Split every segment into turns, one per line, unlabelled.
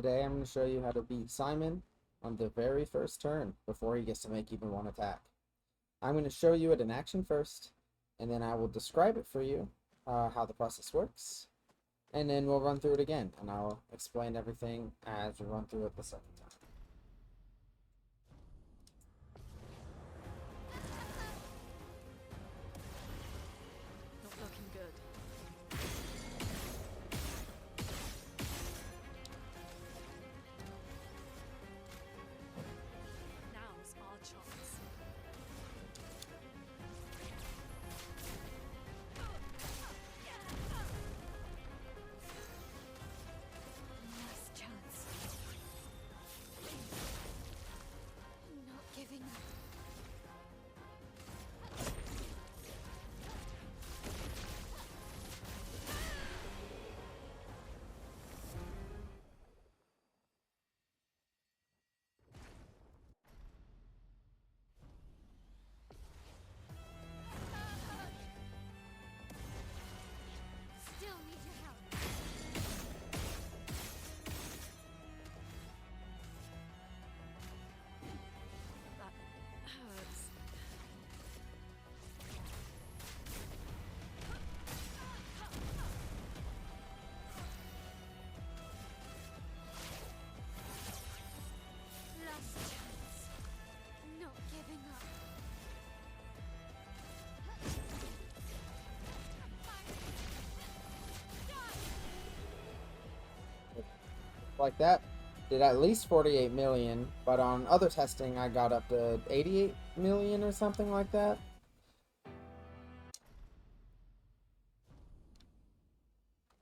Today I'm going to show you how to beat Simon on the very first turn before he gets to make even one attack. I'm going to show you it in action first, and then I will describe it for you, how the process works, and then we'll run through it again, and I'll explain everything as we run through it the second time.
Not looking good. Now's our chance. Last chance. Not giving up. Still need your help. That hurts. Last chance. Not giving up.
Like that, did at least 48 million, but on other testing I got up to 88 million or something like that.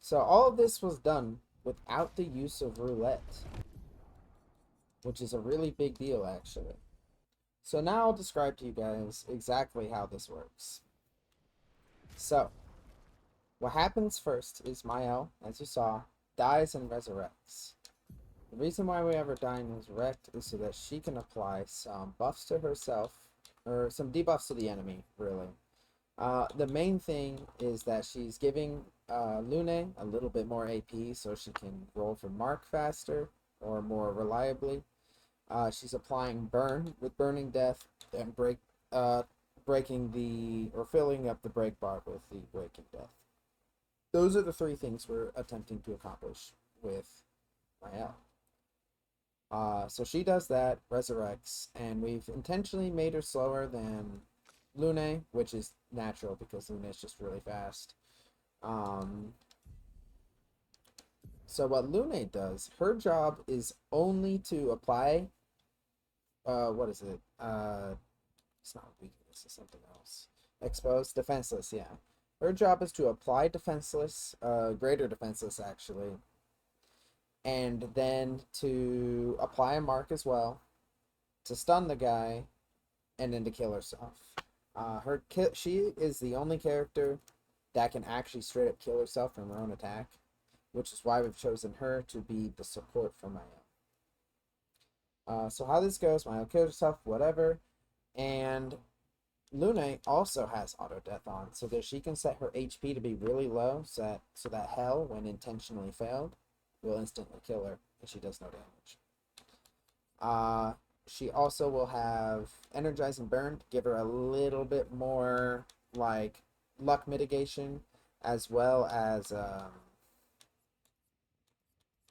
So all of this was done without the use of roulette, which is a really big deal actually. So now I'll describe to you guys exactly how this works. So, what happens first is Mael, as you saw, dies and resurrects. The reason why we have her die and resurrect is so that she can apply some buffs to herself, or some debuffs to the enemy, really. The main thing is that she's giving Lune a little bit more AP so she can roll for mark faster or more reliably. She's applying burn with burning death and breaking the, or filling up the break bar with the breaking death. Those are the three things we're attempting to accomplish with Mael. So she does that, resurrects, and we've intentionally made her slower than Lune, which is natural because Lune is just really fast. So what Lune does, her job is only to apply, what is it? It's not weakness, it's something else. Exposed, defenseless, yeah. Her job is to apply defenseless, greater defenseless actually, and then to apply a mark as well, to stun the guy, and then to kill herself. She is the only character that can actually straight up kill herself from her own attack, which is why we've chosen her to be the support for Mael. So how this goes, Mael kills herself, whatever, and Lune also has auto death on, so that she can set her HP to be really low, so that Hell, when intentionally failed, will instantly kill her if she does no damage. She also will have Energizing Burn to give her a little bit more like luck mitigation, as well as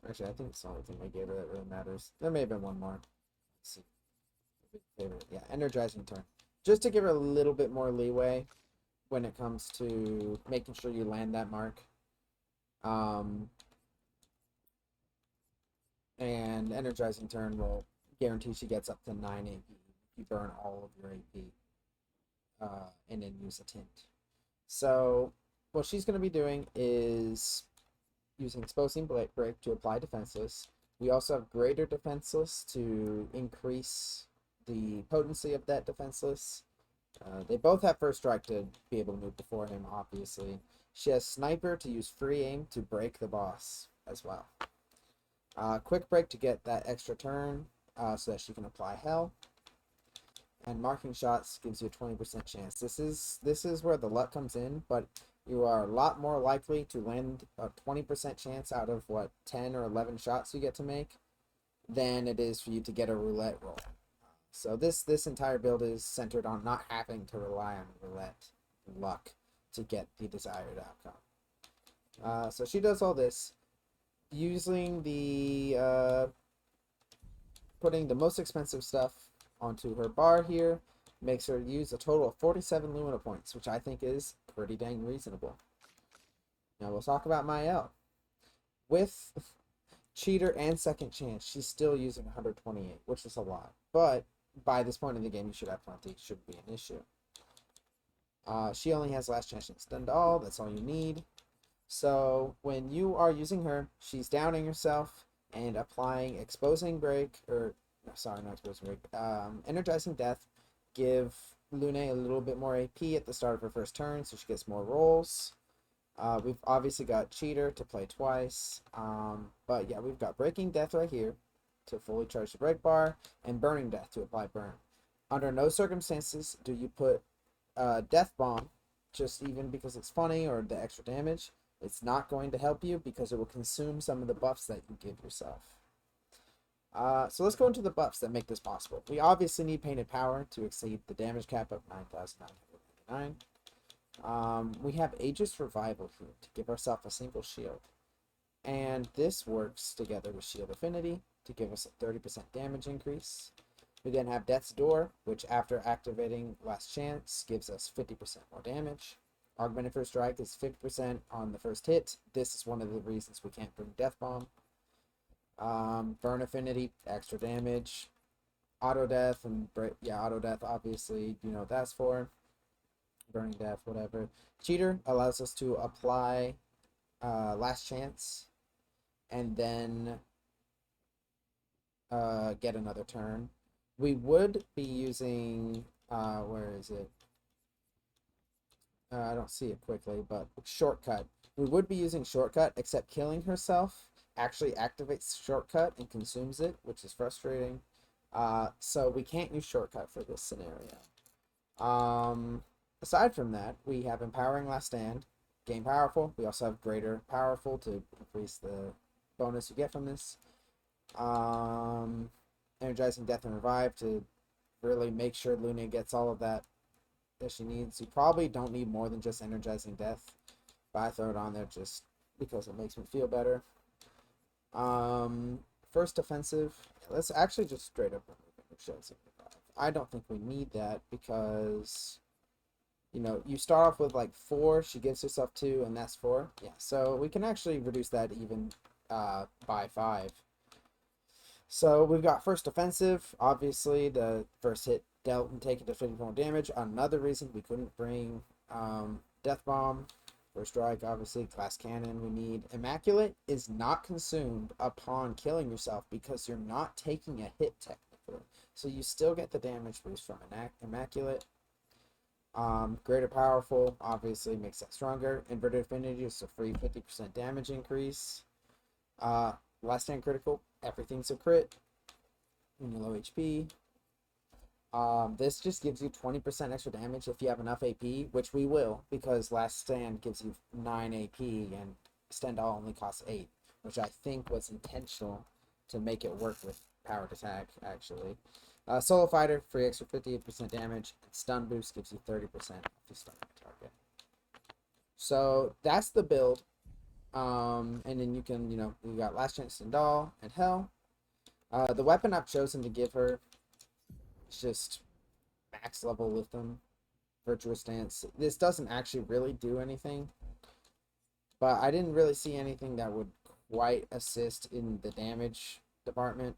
actually I think it's the only thing I gave her that really matters. There may have been one more. Let's see. Favorite. Yeah, Energizing Turn. Just to give her a little bit more leeway when it comes to making sure you land that mark. And Energizing Turn will guarantee she gets up to 9 AP. You burn all of your AP. And then use a tint. So what she's going to be doing is using Exposing Break to apply defenseless. We also have Greater Defenseless to increase the potency of that defenseless. They both have First Strike to be able to move before him, obviously. She has Sniper to use free aim to break the boss as well. Quick Break to get that extra turn so that she can apply Hell. And Marking Shots gives you a 20% chance. This is where the luck comes in, but you are a lot more likely to land a 20% chance out of what 10 or 11 shots you get to make than it is for you to get a roulette roll. So this entire build is centered on not having to rely on roulette and luck to get the desired outcome. So she does all this using the putting the most expensive stuff onto her bar here. Makes her use a total of 47 Lumina points, which I think is pretty dang reasonable. Now we'll talk about Mael. With Cheater and Second Chance, she's still using 128, which is a lot. But by this point in the game, you should have plenty. It shouldn't be an issue. She only has Last Chance and Stendahl. That's all you need. So when you are using her, she's downing herself and applying Exposing Break, or sorry, not Exposing Break, Energizing Death. Give Lune a little bit more AP at the start of her first turn, so she gets more rolls. We've obviously got Cheater to play twice, but yeah, we've got Breaking Death right here to fully charge the break bar, and Burning Death to apply burn. Under no circumstances do you put Death Bomb, just even because it's funny or the extra damage. It's not going to help you because it will consume some of the buffs that you give yourself. So let's go into the buffs that make this possible. We obviously need Painted Power to exceed the damage cap of 9,999. We have Aegis Revival here to give ourselves a single shield. And this works together with Shield Affinity to give us a 30% damage increase. We then have Death's Door, which after activating Last Chance gives us 50% more damage. Augmented First Strike is 50% on the first hit. This is one of the reasons we can't bring Death Bomb. Burn Affinity, extra damage. Auto Death, and Auto Death, obviously, you know what that's for. Burning Death, whatever. Cheater allows us to apply Last Chance and then get another turn. We would be using, where is it? I don't see it quickly, but Shortcut. We would be using Shortcut, except killing herself actually activates Shortcut and consumes it, which is frustrating. So we can't use Shortcut for this scenario. Aside from that, we have Empowering Last Stand, Gain Powerful. We also have Greater Powerful to increase the bonus you get from this. Energizing Death and Revive to really make sure Luna gets all of that she needs. You probably don't need more than just Energizing Death, but I throw it on there just because it makes me feel better. First offensive. Let's actually just straight up remove Shield 75. I don't think we need that because, you know, you start off with like 4, she gives herself 2, and that's 4. Yeah, so we can actually reduce that even by 5. So we've got first offensive. Obviously, the first hit dealt and taken to 50 more damage. Another reason we couldn't bring Death Bomb. First strike, obviously. Glass Cannon we need. Immaculate is not consumed upon killing yourself because you're not taking a hit technically. So you still get the damage boost from Immaculate. Greater Powerful obviously makes that stronger. Inverted Affinity is a free 50% damage increase. Last Stand Critical, everything's a crit when you're low HP. This just gives you 20% extra damage if you have enough AP, which we will, because Last Stand gives you 9 AP and Stendahl only costs 8, which I think was intentional to make it work with powered attack, actually. Solo Fighter, free extra 58% damage, and Stun Boost gives you 30% if you stun the target. So that's the build. And then you can, you know, we got Last Chance Stendahl and Hell. The weapon I've chosen to give her is just max level Lithium, Virtuous Stance. This doesn't actually really do anything, but I didn't really see anything that would quite assist in the damage department.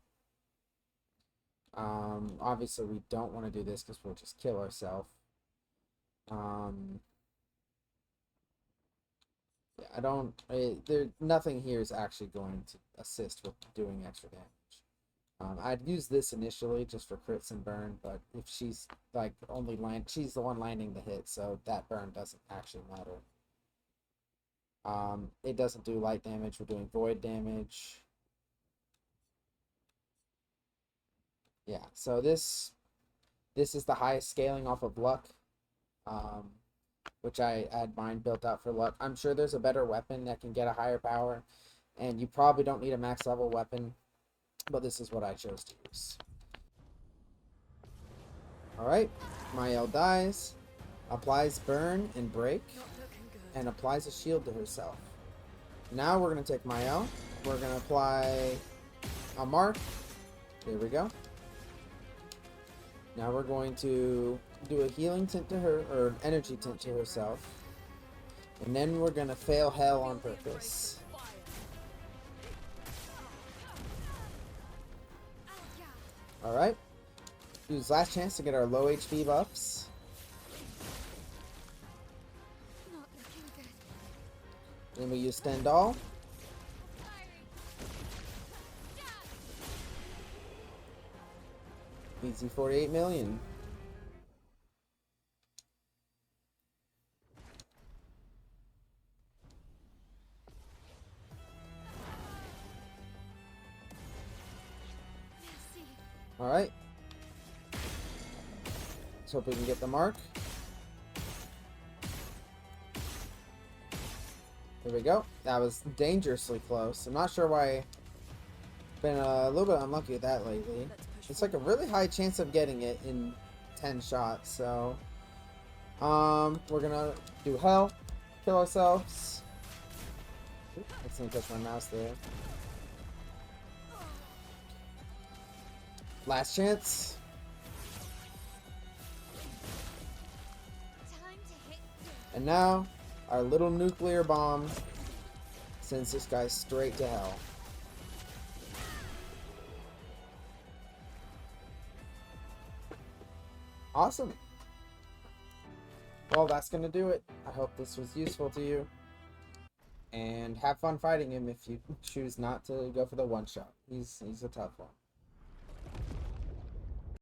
Obviously we don't want to do this because we'll just kill ourselves. Yeah, nothing here is actually going to assist with doing extra damage. I'd use this initially just for crits and burn, but if she's like she's the one landing the hit, so that burn doesn't actually matter. It doesn't do light damage. We're doing void damage. Yeah, so this is the highest scaling off of luck. which I had mine built out for luck. I'm sure there's a better weapon that can get a higher power, and you probably don't need a max level weapon, but this is what I chose to use. Alright, Mael dies, applies burn and break, and applies a shield to herself. Now we're going to take Mael, we're going to apply a mark, there we go. Now we're going to do a healing tint to her, or an energy tint to herself. And then we're going to fail hell on purpose. Alright. Use last chance to get our low HP buffs.
Not looking good.
Then we use Stendahl. Easy 48 million.
Merci.
Alright. Let's hope we can get the mark. There we go. That was dangerously close. I'm not sure why. Been a little bit unlucky with that lately. It's like a really high chance of getting it in 10 shots, so we're gonna do hell, kill ourselves. Oop, I accidentally touched my mouse there. Last chance.
Time to hit you.
And now our little nuclear bomb sends this guy straight to hell. Awesome. Well, that's going to do it. I hope this was useful to you. And have fun fighting him if you choose not to go for the one shot. He's a tough one.